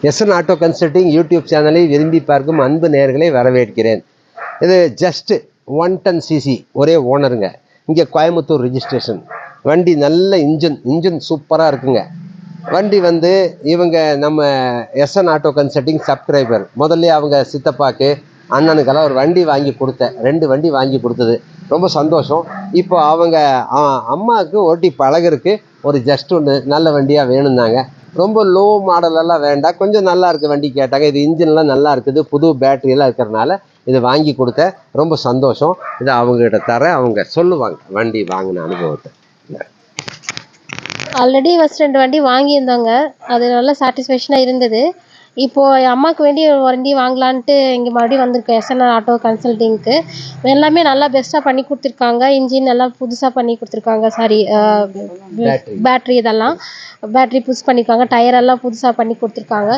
SN auto consulting YouTube சேனலை விரும்பி பார்க்கும் அன்பு நேயர்களை வரவேற்கிறேன். இது ஜஸ்ட் 110 சிசி ஒரே ஓனருங்க. இங்கே கோயம்புத்தூர் ரிஜிஸ்ட்ரேஷன். வண்டி நல்ல இன்ஜின் சூப்பராக இருக்குங்க. வண்டி வந்து இவங்க நம்ம எஸ்என் ஆட்டோ கன்சல்டிங் சப்ஸ்கிரைபர். முதல்ல அவங்க சித்தப்பாக்கு அண்ணனுக்கெல்லாம் ஒரு வண்டி வாங்கி கொடுத்தேன். 2 வண்டி வாங்கி கொடுத்தது ரொம்ப சந்தோஷம். இப்போ அவங்க அம்மாவுக்கு ஓட்டி பழகிறதுக்கு ஒரு ஜஸ்ட் ஒன்று நல்ல வண்டியாக வேணும்னாங்க. ரொம்ப லோ மாடலெல்லாம் வேண்டாம், கொஞ்சம் நல்லா இருக்குது வண்டி கேட்டாங்க. இது இன்ஜின்லாம் நல்லா இருக்குது, புது பேட்டரியெல்லாம் இருக்கிறனால இதை வாங்கி கொடுத்தேன். ரொம்ப சந்தோஷம். இதை அவங்ககிட்ட தரேன், அவங்க சொல்லுவாங்க வண்டி வாங்கின அனுபவத்தை. ஆல்ரெடி ஃபஸ்ட் 2 வண்டி வாங்கியிருந்தாங்க, அது நல்ல சாட்டிஸ்ஃபேக்ஷனாக இருந்தது. இப்போது என் அம்மாவுக்கு வேண்டி ஒரு வண்டி வாங்கலான்ட்டு இங்கே மறுபடியும் வந்திருக்கேன் எஸ்என் ஆட்டோ கன்சல்டிங்க்கு. எல்லாமே நல்லா பெஸ்ட்டாக பண்ணி கொடுத்துருக்காங்க. இன்ஜின் எல்லாம் புதுசாக பண்ணி கொடுத்துருக்காங்க. சாரி, பேட்ரி இதெல்லாம் பேட்ரி புதுசு பண்ணியிருக்காங்க. டயரெல்லாம் புதுசாக பண்ணி கொடுத்துருக்காங்க.